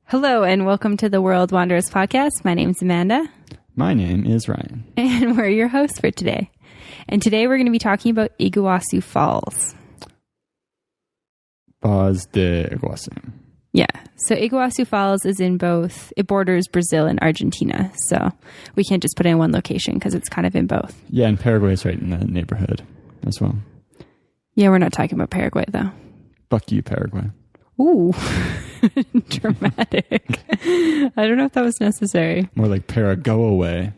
Hello and welcome to the World Wanderers podcast. My name's Amanda. My name is Ryan. And we're your hosts for today. And today we're going to be talking about Iguazu Falls. Foz de Iguazu. Yeah. So Iguazu Falls is in both, it borders Brazil and Argentina. So we can't just put it in one location because it's kind of in both. Yeah, and Paraguay is right in the neighborhood as well. Yeah, we're not talking about Paraguay though. Fuck you, Paraguay. Ooh, dramatic. I don't know if that was necessary. More like go away.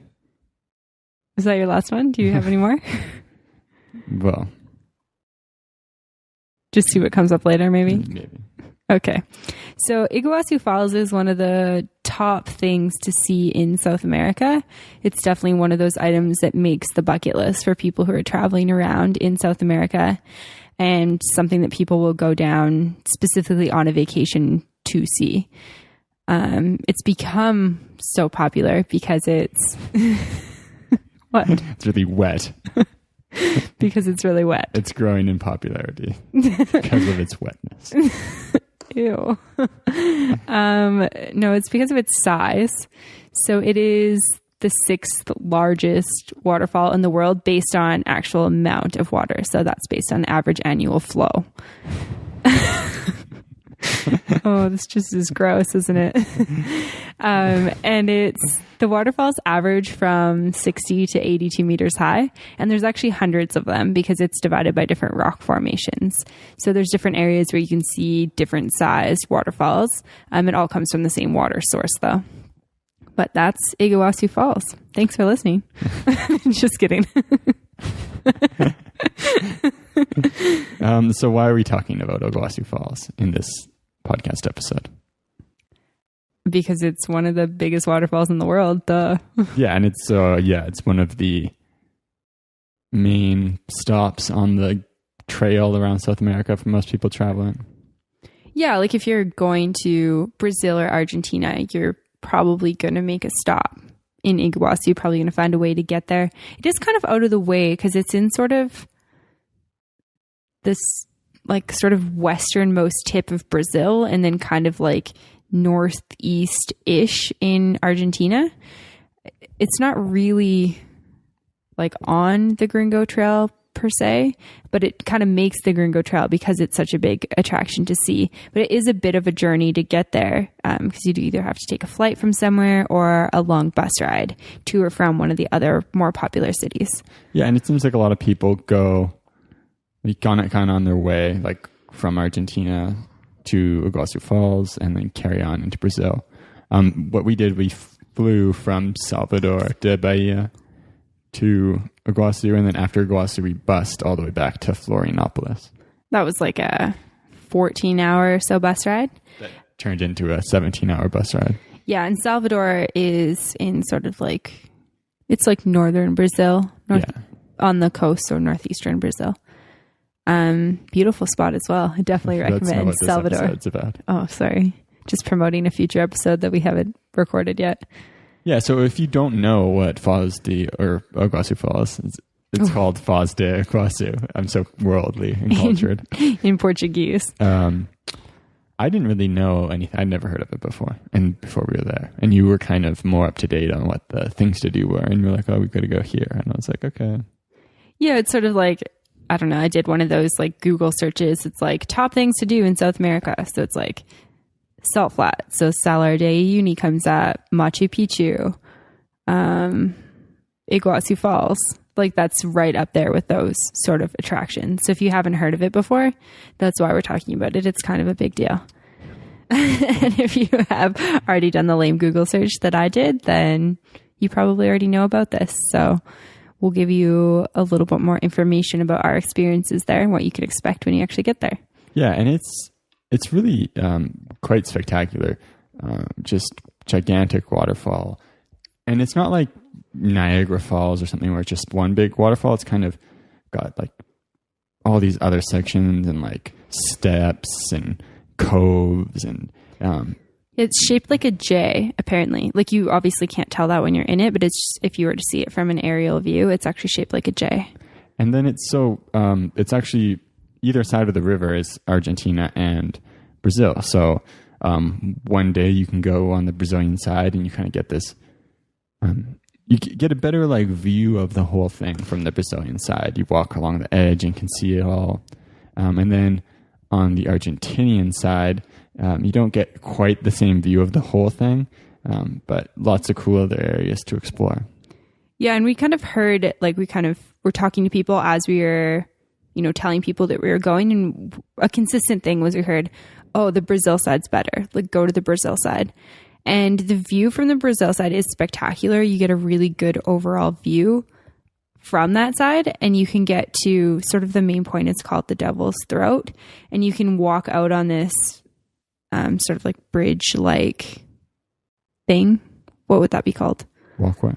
Is that your last one? Do you have any more? Well. Just see what comes up later, maybe? Maybe. Okay. So Iguazu Falls is one of the top things to see in South America. It's definitely one of those items that makes the bucket list for people who are traveling around in South America, and something that people will go down specifically on a vacation to see. It's become so popular because it's... What? It's really wet. Because it's really wet. It's growing in popularity because of its wetness. Ew. No, it's because of its size. So it is the sixth largest waterfall in the world based on actual amount of water. So that's based on average annual flow. Oh, this just is gross, isn't it? And the waterfalls average from 60 to 82 meters high. And there's actually hundreds of them because it's divided by different rock formations. So there's different areas where you can see different sized waterfalls. It all comes from the same water source though. But that's Iguazu Falls. Thanks for listening. Just kidding. So why are we talking about Iguazu Falls in this podcast episode? Because it's one of the biggest waterfalls in the world. Duh. Yeah, and it's one of the main stops on the trail around South America for most people traveling. Yeah, like if you're going to Brazil or Argentina, you're probably going to make a stop in Iguazu. You're probably going to find a way to get there. It is kind of out of the way because it's in sort of this like sort of westernmost tip of Brazil and then kind of like northeast-ish in Argentina. It's not really like on the Gringo Trail per se, but it kind of makes the Gringo Trail because it's such a big attraction to see. But it is a bit of a journey to get there because you do either have to take a flight from somewhere or a long bus ride to or from one of the other more popular cities. Yeah, and it seems like a lot of people go kind of on their way, like from Argentina to Iguazu Falls and then carry on into Brazil. What we did, we flew from Salvador de Bahia to Iguazu, and then after Iguazu, we bussed all the way back to Florianopolis. That was like a 14-hour or so bus ride. That turned into a 17-hour bus ride. Yeah, and Salvador is in sort of like, it's like northern Brazil, on the coast, or northeastern Brazil. Beautiful spot as well. I definitely recommend That's not what Salvador. This episode's about. Oh, sorry. Just promoting a future episode that we haven't recorded yet. Yeah, so if you don't know what Iguazu Falls, it's called Foz de Iguazu. I'm so worldly and cultured. In Portuguese. I didn't really know anything. I'd never heard of it before. And before we were there. And you were kind of more up to date on what the things to do were. And you were like, oh, we got to go here. And I was like, okay. Yeah, it's sort of like, I don't know. I did one of those like Google searches. It's like top things to do in South America. So it's like Salt Flat. So Salar de Uyuni comes up, Machu Picchu, Iguazu Falls. Like that's right up there with those sort of attractions. So if you haven't heard of it before, that's why we're talking about it. It's kind of a big deal. And if you have already done the lame Google search that I did, then you probably already know about this. So we'll give you a little bit more information about our experiences there and what you could expect when you actually get there. Yeah, and it's really quite spectacular. Just gigantic waterfall. And it's not like Niagara Falls or something where it's just one big waterfall. It's kind of got like all these other sections and like steps and coves and it's shaped like a J, apparently. Like you obviously can't tell that when you're in it, but it's just, if you were to see it from an aerial view, it's actually shaped like a J. And then it's it's actually either side of the river is Argentina and Brazil. So One day you can go on the Brazilian side and you kind of get this, you get a better like view of the whole thing from the Brazilian side. You walk along the edge and can see it all. And then on the Argentinian side, you don't get quite the same view of the whole thing, but lots of cool other areas to explore. Yeah, and we kind of heard, like, we kind of were talking to people as we were, telling people that we were going, and a consistent thing was we heard, oh, the Brazil side's better. Like, go to the Brazil side. And the view from the Brazil side is spectacular. You get a really good overall view from that side, and you can get to sort of the main point. It's called the Devil's Throat, and you can walk out on this sort of like bridge-like thing. What would that be called? Walkway.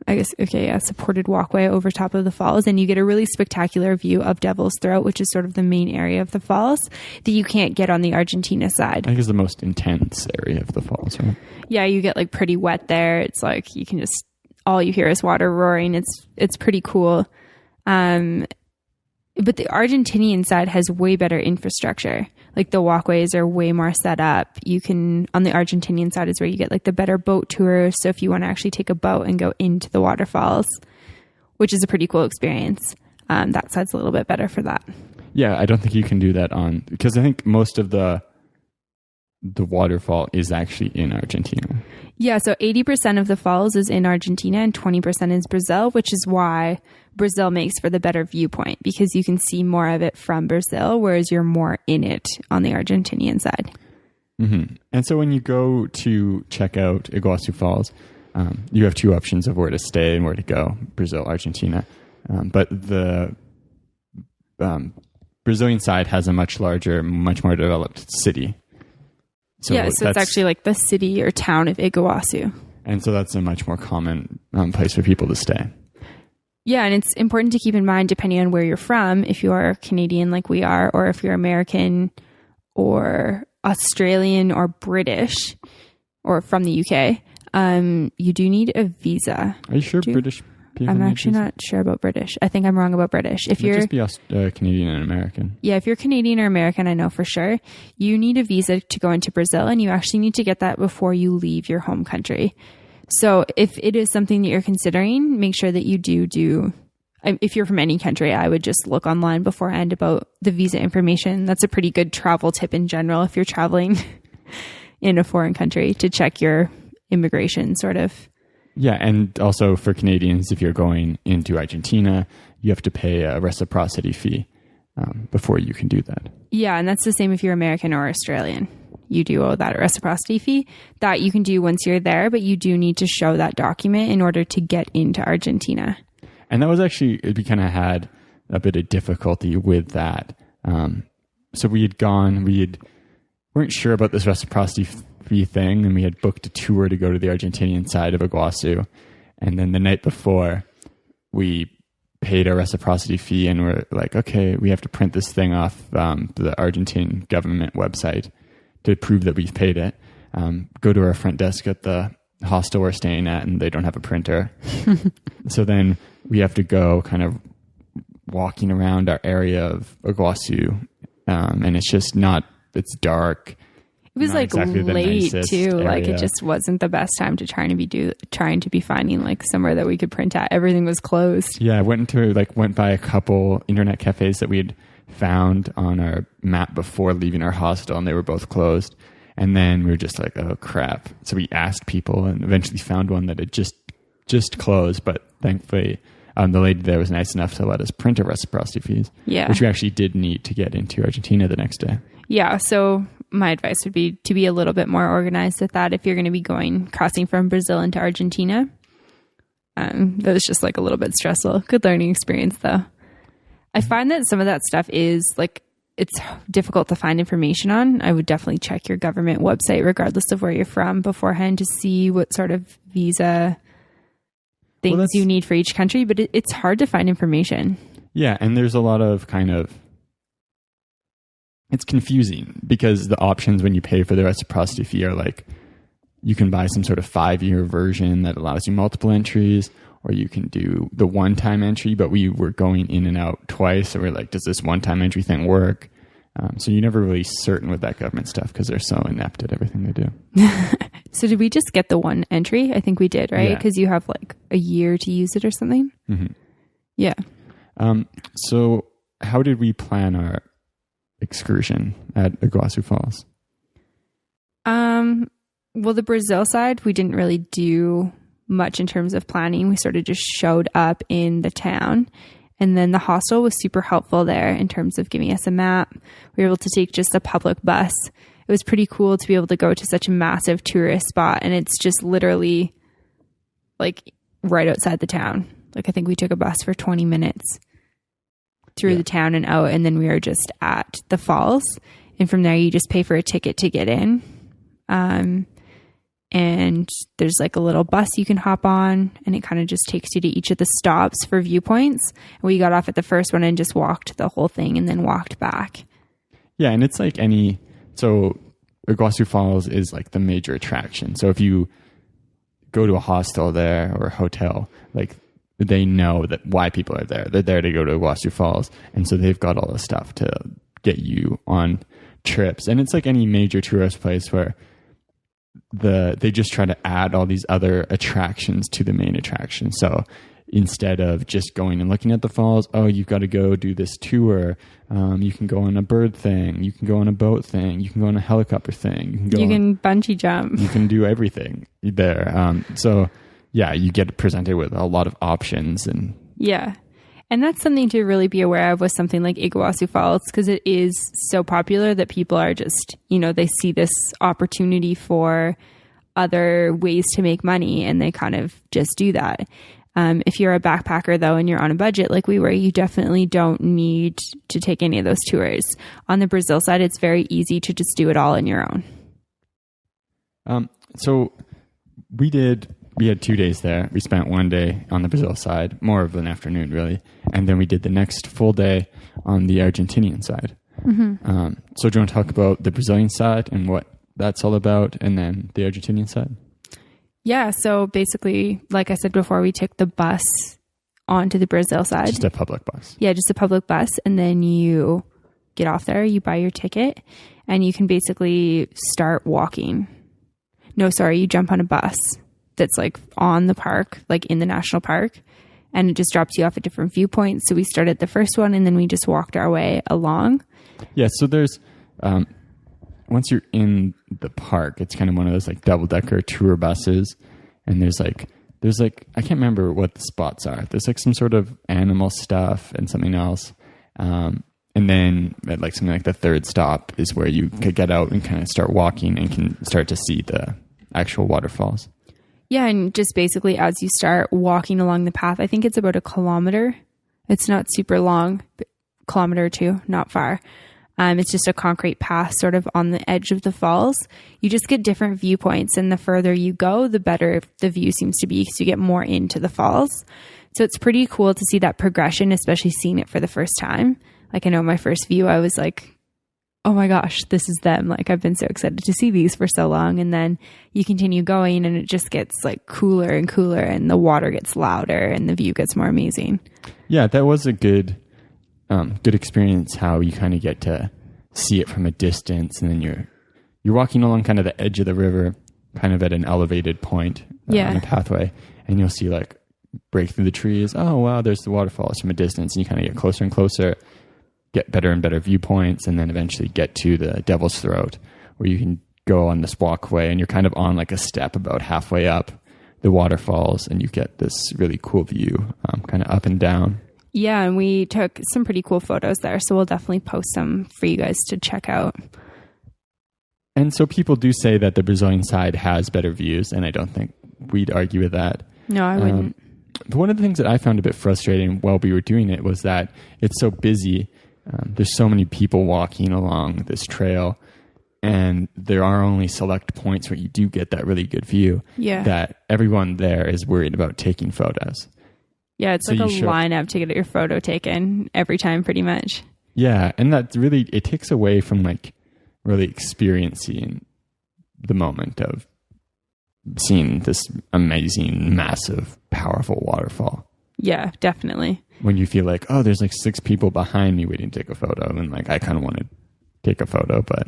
I guess, okay, yeah, supported walkway over top of the falls, and you get a really spectacular view of Devil's Throat, which is sort of the main area of the falls that you can't get on the Argentina side. I think it's the most intense area of the falls, right? Yeah, you get like pretty wet there. It's like you can just, all you hear is water roaring. It's pretty cool. But the Argentinian side has way better infrastructure. Like the walkways are way more set up. You can, on the Argentinian side is where you get like the better boat tours. So if you want to actually take a boat and go into the waterfalls, which is a pretty cool experience, that side's a little bit better for that. Yeah, I don't think you can do that because I think most of the waterfall is actually in Argentina. Yeah, so 80% of the falls is in Argentina and 20% is Brazil, which is why Brazil makes for the better viewpoint, because you can see more of it from Brazil, whereas you're more in it on the Argentinian side. Mm-hmm. And so when you go to check out Iguazu Falls, you have two options of where to stay and where to go, Brazil, Argentina. But the Brazilian side has a much larger, much more developed city. So it's actually like the city or town of Iguazu. And so that's a much more common place for people to stay. Yeah, and it's important to keep in mind, depending on where you're from, if you are Canadian like we are, or if you're American or Australian or British or from the UK, you do need a visa. Are you sure British people I'm actually not sure about British. I think I'm wrong about British. If you're just be Canadian and American. Yeah, if you're Canadian or American, I know for sure, you need a visa to go into Brazil, and you actually need to get that before you leave your home country. So if it is something that you're considering, make sure that you do. If you're from any country, I would just look online beforehand about the visa information. That's a pretty good travel tip in general if you're traveling in a foreign country, to check your immigration sort of. Yeah, and also for Canadians, if you're going into Argentina, you have to pay a reciprocity fee before you can do that. Yeah, and that's the same if you're American or Australian. You do owe that reciprocity fee that you can do once you're there, but you do need to show that document in order to get into Argentina. And that was actually, we kind of had a bit of difficulty with that. So we weren't sure about this reciprocity fee thing, and we had booked a tour to go to the Argentinian side of Iguazu. And then the night before, we paid our reciprocity fee, and we're like, okay, we have to print this thing off the Argentine government website to prove that we've paid it. Go to our front desk at the hostel we're staying at, and they don't have a printer. So then we have to go kind of walking around our area of Iguazu, and it's dark. It was like exactly late too. Area. Like it just wasn't the best time to trying to be finding like somewhere that we could print at. Everything was closed. Yeah, I went by a couple internet cafes that we had found on our map before leaving our hostel, and they were both closed. And then we were just like, oh crap. So we asked people and eventually found one that had just closed, but thankfully the lady there was nice enough to let us print our reciprocity fees, which we actually did need to get into Argentina the next day. Yeah, so my advice would be to be a little bit more organized with that if you're going to be crossing from Brazil into Argentina. That was just like a little bit stressful. Good learning experience though. I find that some of that stuff is like, it's difficult to find information on. I would definitely check your government website, regardless of where you're from, beforehand to see what sort of visa things you need for each country. But it's hard to find information. Yeah, and there's a lot of it's confusing because the options when you pay for the reciprocity fee are like, you can buy some sort of 5-year version that allows you multiple entries, or you can do the one-time entry, but we were going in and out twice. So we're like, does this one-time entry thing work? So you're never really certain with that government stuff because they're so inept at everything they do. So did we just get the one entry? I think we did, right? Yeah. Because you have like a year to use it or something. Mm-hmm. Yeah. So how did we plan our excursion at Iguazu Falls? Well, the Brazil side, we didn't really do much in terms of planning. We sort of just showed up in the town. And then the hostel was super helpful there in terms of giving us a map. We were able to take just a public bus. It was pretty cool to be able to go to such a massive tourist spot. And it's just literally like right outside the town. Like I think we took a bus for 20 minutes through the town and out. And then we were just at the falls. And from there, you just pay for a ticket to get in. And there's like a little bus you can hop on, and it kind of just takes you to each of the stops for viewpoints. And we got off at the first one and just walked the whole thing and then walked back. Yeah, and it's like so Iguazu Falls is like the major attraction. So if you go to a hostel there or a hotel, like they know that why people are there. They're there to go to Iguazu Falls. And so they've got all the stuff to get you on trips. And it's like any major tourist place where they just try to add all these other attractions to the main attraction. So instead of just going and looking at the falls, you've got to go do this tour. You can go on a bird thing. You can go on a boat thing. You can go on a helicopter thing. You can bungee jump. You can do everything there. So yeah, you get presented with a lot of options. And that's something to really be aware of with something like Iguazu Falls, because it is so popular that people are just, they see this opportunity for other ways to make money and they kind of just do that. If you're a backpacker though, and you're on a budget like we were, you definitely don't need to take any of those tours. On the Brazil side, it's very easy to just do it all on your own. So we had 2 days there. We spent one day on the Brazil side, more of an afternoon really. And then we did the next full day on the Argentinian side. Mm-hmm. So do you want to talk about the Brazilian side and what that's all about, and then the Argentinian side? Yeah. So basically, like I said before, we took the bus onto the Brazil side. Just a public bus. Yeah, just a public bus. And then you get off there, you buy your ticket, and you can basically start walking. No, sorry, you jump on a bus that's like on the park, like in the national park, and it just drops you off at different viewpoints. So we started the first one and then we just walked our way along. Yeah. So there's, once you're in the park, it's kind of one of those like double-decker tour buses. And there's like, I can't remember what the spots are. There's like some sort of animal stuff and something else. And then at like something like the third stop is where you could get out and kind of start walking and can start to see the actual waterfalls. Yeah, and just basically as you start walking along the path, I think it's about 1 kilometer. It's not super long, but kilometer or two, not far. It's just a concrete path sort of on the edge of the falls. You just get different viewpoints, and the further you go, the better the view seems to be because you get more into the falls. So it's pretty cool to see that progression, especially seeing it for the first time. Like I know my first view, I was like, oh my gosh, this is them. Like I've been so excited to see these for so long. And then you continue going and it just gets like cooler and cooler and the water gets louder and the view gets more amazing. Yeah, that was a good experience, how you kind of get to see it from a distance, and then you're walking along kind of the edge of the river, kind of at an elevated point on a pathway, and you'll see like break through the trees. Oh wow, there's the waterfalls from a distance, and you kind of get closer and closer, get better and better viewpoints, and then eventually get to the Devil's Throat, where you can go on this walkway and you're kind of on like a step about halfway up the waterfalls, and you get this really cool view, kind of up and down. Yeah, and we took some pretty cool photos there, so we'll definitely post some for you guys to check out. And so people do say that the Brazilian side has better views, and I don't think we'd argue with that. No, I wouldn't. But one of the things that I found a bit frustrating while we were doing it was that it's so busy. There's so many people walking along this trail, and there are only select points where you do get that really good view. Yeah. That everyone there is worried about taking photos. Yeah, it's like a lineup to get your photo taken every time pretty much. Yeah, and that really, it takes away from like really experiencing the moment of seeing this amazing, massive, powerful waterfall. Yeah, definitely. When you feel like, oh, there's like 6 people behind me waiting to take a photo, and like I kind of want to take a photo. But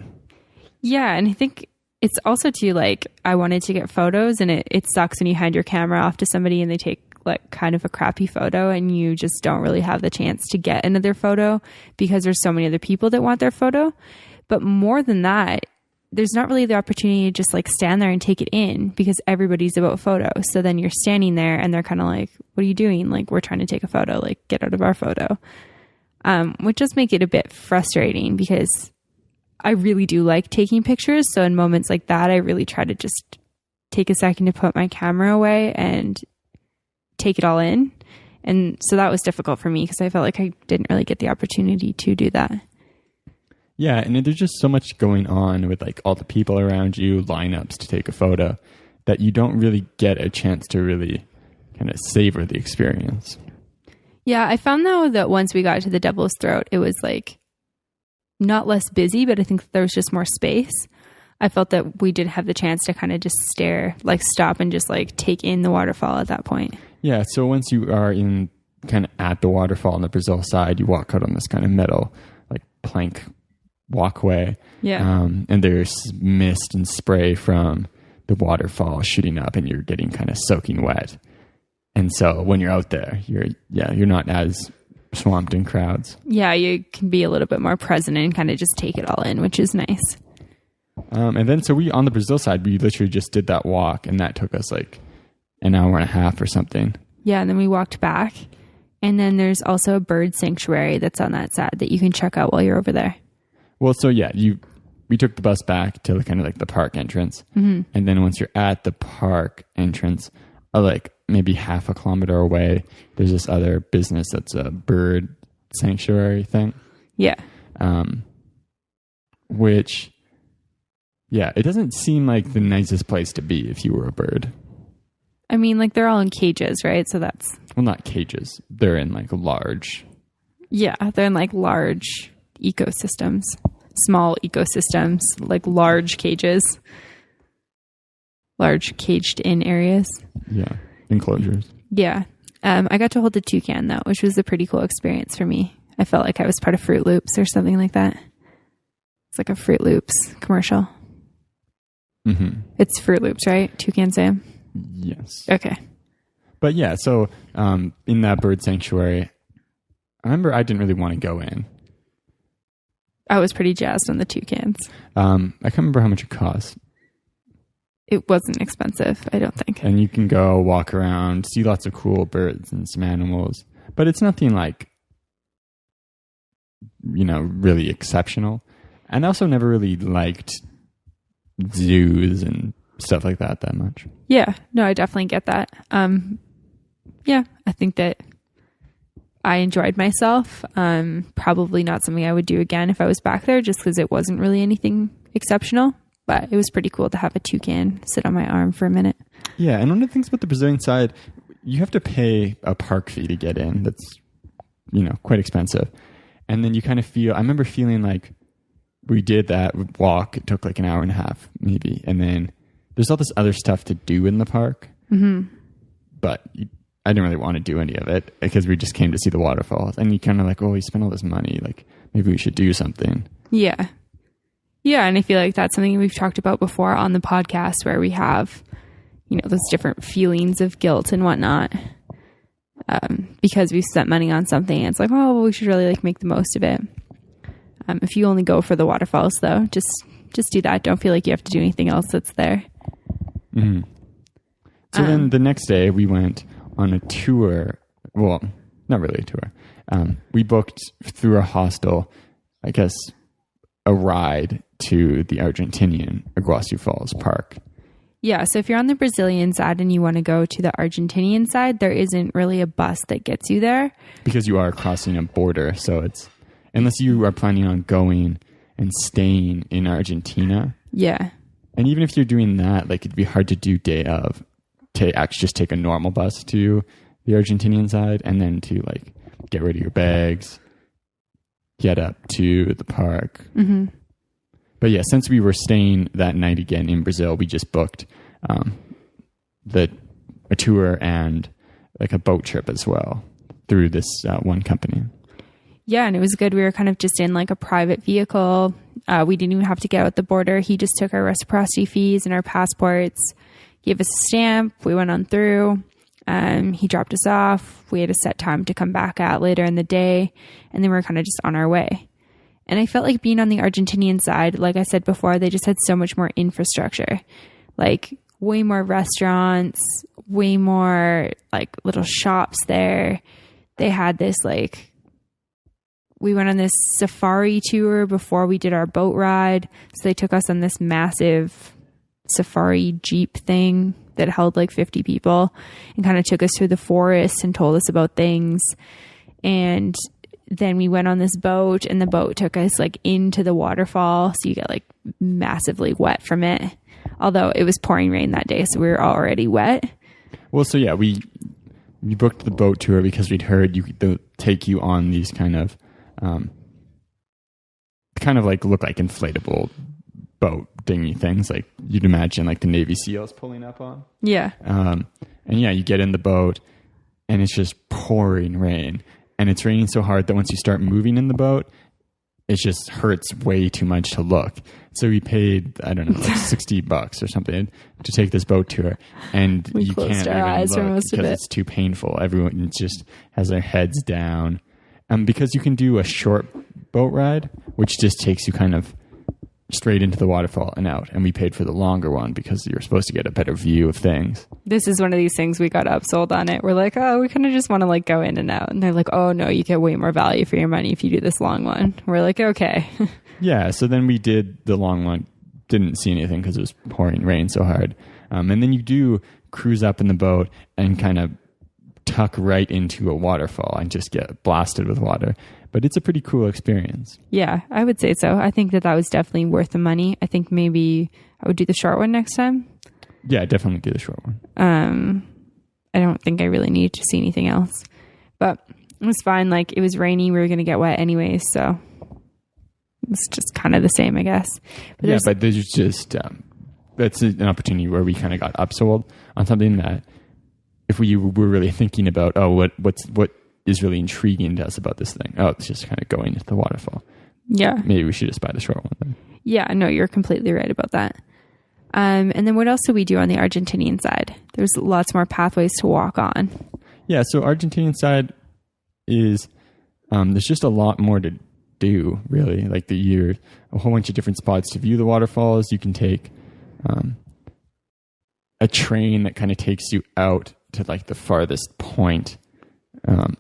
yeah, and I think it's also too, like, I wanted to get photos, and it sucks when you hand your camera off to somebody and they take like kind of a crappy photo and you just don't really have the chance to get another photo because there's so many other people that want their photo. But more than that, there's not really the opportunity to just like stand there and take it in because everybody's about photos. So then you're standing there and they're kind of like, what are you doing? Like, we're trying to take a photo, like get out of our photo. Which does make it a bit frustrating because I really do like taking pictures. So in moments like that, I really try to just take a second to put my camera away and take it all in. And so that was difficult for me because I felt like I didn't really get the opportunity to do that. Yeah, and there's just so much going on with like all the people around you, lineups to take a photo, that you don't really get a chance to really kind of savor the experience. Yeah, I found though that once we got to the Devil's Throat, it was like not less busy, but I think there was just more space. I felt that we did have the chance to kind of just stop and just like take in the waterfall at that point. Yeah, so once you are in kind of at the waterfall on the Brazil side, you walk out on this kind of metal like plank walkway. Yeah. And there's mist and spray from the waterfall shooting up and you're getting kind of soaking wet. And so when you're out there, you're not as swamped in crowds. Yeah, you can be a little bit more present and kind of just take it all in, which is nice. And then so we on the Brazil side, we literally just did that walk and that took us like an hour and a half or something. Yeah, and then we walked back. And then there's also a bird sanctuary that's on that side that you can check out while you're over there. Well, so yeah, we took the bus back to kind of like the park entrance. Mm-hmm. And then once you're at the park entrance, like maybe half a kilometer away, there's this other business that's a bird sanctuary thing. Yeah. Which, yeah, it doesn't seem like the nicest place to be if you were a bird. I mean, like they're all in cages, right? So that's... Well, not cages. They're in like large... Yeah, they're in like large ecosystems. Small ecosystems, like large cages. Large caged in areas. Yeah, enclosures. Yeah. I got to hold the toucan though, which was a pretty cool experience for me. I felt like I was part of Fruit Loops or something like that. It's like a Fruit Loops commercial. Mm-hmm. It's Fruit Loops, right? Toucan Sam? Yes. Okay. But yeah, so in that bird sanctuary, I remember I didn't really want to go in. I was pretty jazzed on the toucans. I can't remember how much it cost. It wasn't expensive, I don't think. And you can go walk around, see lots of cool birds and some animals. But it's nothing like, really exceptional. And I also never really liked zoos and stuff like that much. Yeah, no, I definitely get that. Yeah, I think that I enjoyed myself. Probably not something I would do again if I was back there, just because it wasn't really anything exceptional. But it was pretty cool to have a toucan sit on my arm for a minute. Yeah, and one of the things about the Brazilian side, you have to pay a park fee to get in. That's, quite expensive. And then you kind of feel, I remember feeling like we did that walk. It took like an hour and a half maybe. And then there's all this other stuff to do in the park. Mm-hmm. But I didn't really want to do any of it because we just came to see the waterfalls. And you kind of like, oh, we spent all this money. Like maybe we should do something. Yeah. Yeah, and I feel like that's something we've talked about before on the podcast where we have, those different feelings of guilt and whatnot because we've spent money on something. And it's like, oh, well, we should really like make the most of it. If you only go for the waterfalls, though, just do that. Don't feel like you have to do anything else that's there. Mm-hmm. So then the next day we went on a tour. Well, not really a tour. We booked through a hostel, I guess, a ride to the Argentinian Iguazu Falls Park. Yeah, so if you're on the Brazilian side and you want to go to the Argentinian side, there isn't really a bus that gets you there. Because you are crossing a border, so it's, unless you are planning on going and staying in Argentina. Yeah. And even if you're doing that, like it'd be hard to do day of, to actually just take a normal bus to the Argentinian side and then to like get rid of your bags, get up to the park. Mm-hmm. But yeah, since we were staying that night again in Brazil, we just booked a tour and like a boat trip as well through this one company. Yeah, and it was good. We were kind of just in like a private vehicle. We didn't even have to get out the border. He just took our reciprocity fees and our passports, gave us a stamp. We went on through. He dropped us off. We had a set time to come back at later in the day, and then we were kind of just on our way. And I felt like being on the Argentinian side, like I said before, they just had so much more infrastructure, like way more restaurants, way more like little shops there. They had this like, we went on this safari tour before we did our boat ride. So they took us on this massive safari Jeep thing that held like 50 people and kind of took us through the forest and told us about things. And then we went on this boat, and the boat took us like into the waterfall. So you get like massively wet from it. Although it was pouring rain that day, so we were already wet. Well, so yeah, we booked the boat tour because we'd heard they'll take you on these kind of like look like inflatable boat dinghy things, like you'd imagine like the Navy SEALs pulling up on. Yeah. And yeah, you get in the boat, and it's just pouring rain. And it's raining so hard that once you start moving in the boat, it just hurts way too much to look. So we paid, I don't know, like $60 or something to take this boat tour. And we you closed can't our even eyes look for most of because it. it's too painful. Everyone just has their heads down. Because you can do a short boat ride, which just takes you kind of straight into the waterfall and out. And we paid for the longer one because you're supposed to get a better view of things. This is one of these things we got upsold on it. We're like, oh, we kind of just want to like go in and out. And they're like, oh no, you get way more value for your money if you do this long one. We're like, okay. Yeah. So then we did the long one. Didn't see anything because it was pouring rain so hard. And then you do cruise up in the boat and kind of tuck right into a waterfall and just get blasted with water. But it's a pretty cool experience. Yeah, I would say so. I think that was definitely worth the money. I think maybe I would do the short one next time. Yeah, definitely do the short one. I don't think I really needed to see anything else. But it was fine. Like, it was rainy. We were going to get wet anyways, so it's just kind of the same, I guess. But there's just that's an opportunity where we kind of got upsold on something that if we were really thinking about, what is really intriguing to us about this thing? Oh, it's just kind of going into the waterfall. Yeah. Maybe we should just buy the short one then. Yeah, no, you're completely right about that. And then what else do we do on the Argentinian side? There's lots more pathways to walk on. Yeah, so Argentinian side is there's just a lot more to do, really. Like a whole bunch of different spots to view the waterfalls. You can take a train that kind of takes you out to like the farthest point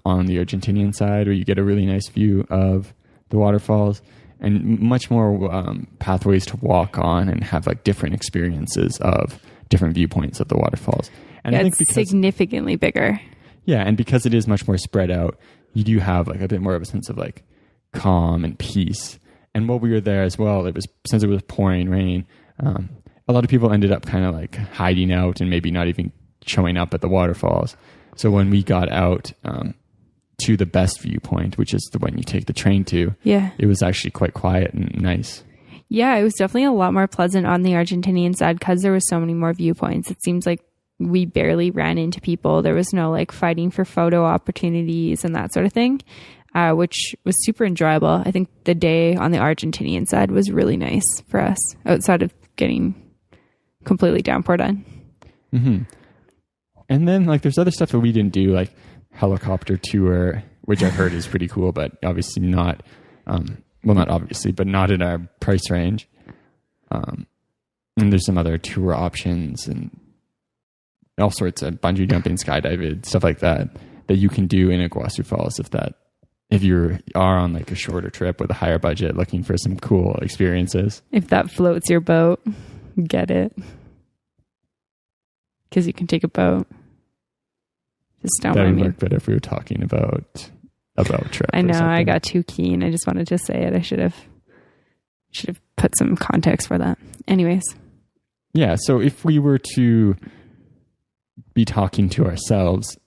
on the Argentinian side, where you get a really nice view of the waterfalls, and much more pathways to walk on and have like different experiences of different viewpoints of the waterfalls. And yeah, I think it's significantly bigger. Yeah, and because it is much more spread out, you do have like a bit more of a sense of like calm and peace. And while we were there as well, since it was pouring rain, a lot of people ended up kind of like hiding out and maybe not even showing up at the waterfalls. So when we got out to the best viewpoint, which is the one you take the train to, it was actually quite quiet and nice. Yeah, it was definitely a lot more pleasant on the Argentinian side because there were so many more viewpoints. It seems like we barely ran into people. There was no like fighting for photo opportunities and that sort of thing, which was super enjoyable. I think the day on the Argentinian side was really nice for us outside of getting completely downpoured on. Mm-hmm. And then like there's other stuff that we didn't do, like helicopter tour, which I heard is pretty cool, but obviously not, not obviously, but not in our price range. And there's some other tour options and all sorts of bungee jumping, skydiving, stuff like that you can do in Iguazu Falls if you are on like a shorter trip with a higher budget looking for some cool experiences. If that floats your boat, get it. Because you can take a boat. Just don't mind me. That would work better if we were talking about a boat trip. I know, I got too keen. I just wanted to say it. I should have put some context for that. Anyways. Yeah, so if we were to be talking to ourselves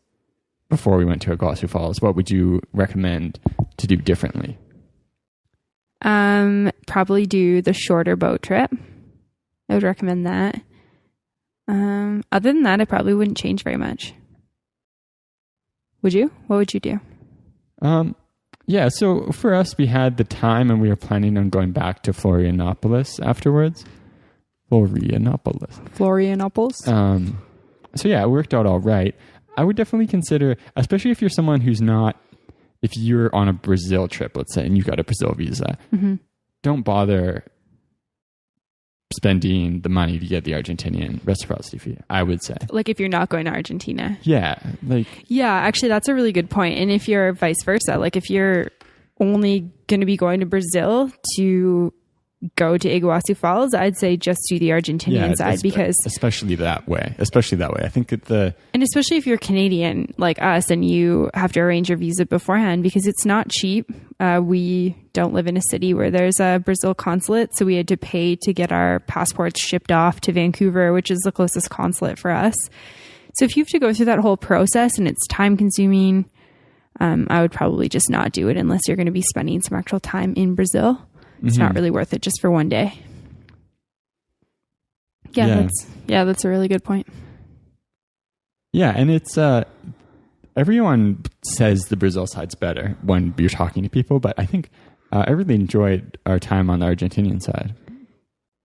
before we went to Iguazu Falls, what would you recommend to do differently? Probably do the shorter boat trip. I would recommend that. Other than that, I probably wouldn't change very much. Would you? What would you do? Yeah, so for us, we had the time and we were planning on going back to Florianopolis afterwards. Florianopolis. So yeah, it worked out all right. I would definitely consider, especially if you're someone who's not, if you're on a Brazil trip, let's say, and you got a Brazil visa, don't bother spending the money to get the Argentinian reciprocity fee, I would say. Like if you're not going to Argentina. Yeah. Yeah, actually, that's a really good point. And if you're vice versa, like if you're only going to be going to Brazil to go to Iguazu Falls, I'd say just do the Argentinian side because... Especially that way. I think that And especially if you're Canadian like us and you have to arrange your visa beforehand because it's not cheap. We don't live in a city where there's a Brazil consulate, so we had to pay to get our passports shipped off to Vancouver, which is the closest consulate for us. So if you have to go through that whole process and it's time consuming, I would probably just not do it unless you're going to be spending some actual time in Brazil. It's not really worth it just for one day. That's a really good point. Yeah, and it's everyone says the Brazil side's better when you're talking to people, but I think I really enjoyed our time on the Argentinian side.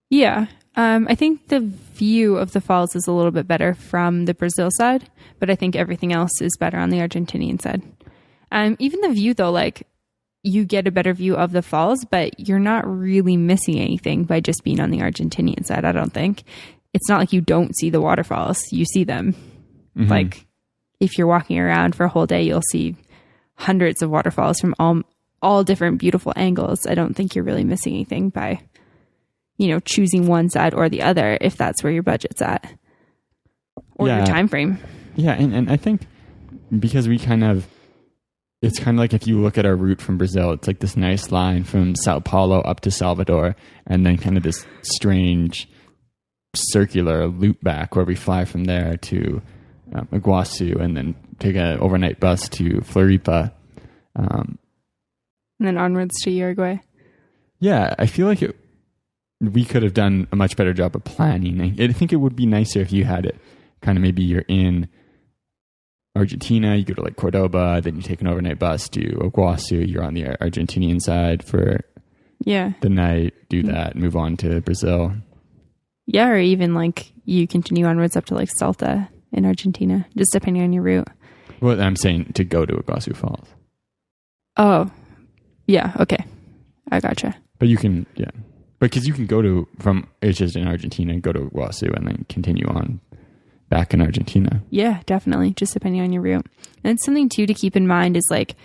Yeah, I think the view of the falls is a little bit better from the Brazil side, but I think everything else is better on the Argentinian side. Even the view though, like, you get a better view of the falls, but you're not really missing anything by just being on the Argentinian side, I don't think. It's not like you don't see the waterfalls. You see them. Like, if you're walking around for a whole day, you'll see hundreds of waterfalls from all different beautiful angles. I don't think you're really missing anything by, choosing one side or the other if that's where your budget's at. Or your time frame. Yeah, and I think because it's kind of like if you look at our route from Brazil, it's like this nice line from Sao Paulo up to Salvador, and then kind of this strange circular loop back where we fly from there to Iguazu and then take an overnight bus to Floripa. And then onwards to Uruguay. Yeah, I feel like we could have done a much better job of planning. I think it would be nicer if you had it kind of maybe you're in Argentina, you go to like Cordoba, then you take an overnight bus to Iguazu, you're on the Argentinian side for the night, do that, move on to Brazil. Yeah, or even like you continue onwards up to like Salta in Argentina, just depending on your route. Well, I'm saying to go to Iguazu Falls. Oh, yeah, okay. I gotcha. But you can, because you can go from just in Argentina, go to Iguazu and then continue on back in Argentina. Yeah, definitely. Just depending on your route. And something too to keep in mind is like,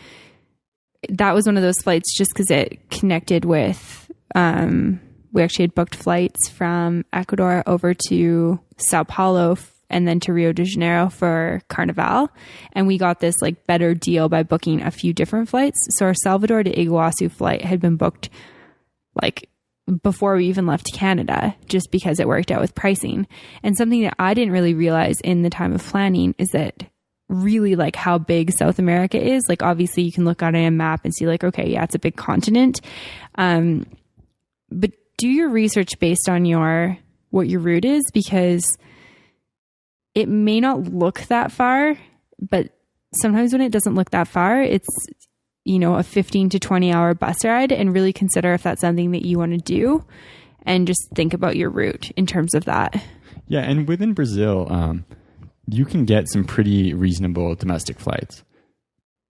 that was one of those flights just because it connected with, we actually had booked flights from Ecuador over to Sao Paulo and then to Rio de Janeiro for Carnival. And we got this like better deal by booking a few different flights. So our Salvador to Iguazu flight had been booked like before we even left Canada, just because it worked out with pricing. And something that I didn't really realize in the time of planning is that really like how big South America is. Like obviously you can look on a map and see like, okay, yeah, it's a big continent. But do your research based on what your route is, because it may not look that far, but sometimes when it doesn't look that far, it's, a 15 to 20 hour bus ride, and really consider if that's something that you want to do and just think about your route in terms of that. Yeah. And within Brazil, you can get some pretty reasonable domestic flights.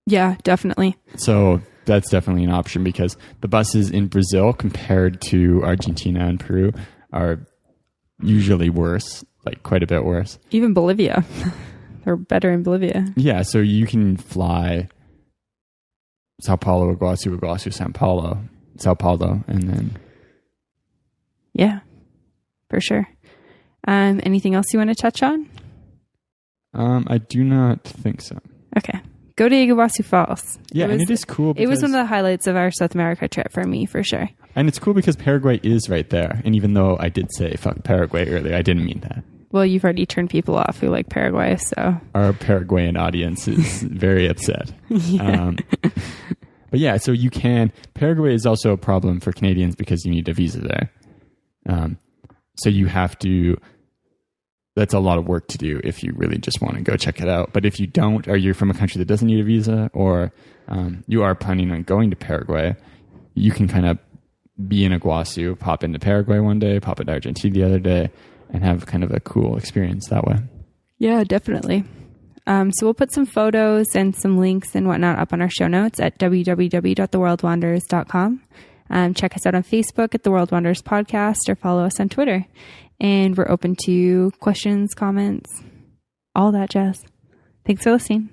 Yeah, definitely. So that's definitely an option, because the buses in Brazil compared to Argentina and Peru are usually worse, like quite a bit worse. Even Bolivia. They're better in Bolivia. Yeah. So you can fly Sao Paulo, Iguazu, Sao Paulo, and then. Yeah, for sure. Anything else you want to touch on? I do not think so. Okay. Go to Iguazu Falls. Yeah, and it is cool. It was one of the highlights of our South America trip for me, for sure. And it's cool because Paraguay is right there. And even though I did say fuck Paraguay earlier, I didn't mean that. Well, you've already turned people off who like Paraguay, so. Our Paraguayan audience is very upset. Yeah. But yeah, so you can. Paraguay is also a problem for Canadians because you need a visa there. So you have to that's a lot of work to do if you really just want to go check it out. But if you don't, or you're from a country that doesn't need a visa, or you are planning on going to Paraguay, you can kind of be in Iguazu, pop into Paraguay one day, pop into Argentina the other day, and have kind of a cool experience that way. Yeah, definitely. So we'll put some photos and some links and whatnot up on our show notes at www.theworldwanderers.com. Check us out on Facebook at The World Wanderers Podcast, or follow us on Twitter. And we're open to questions, comments, all that jazz. Thanks for listening.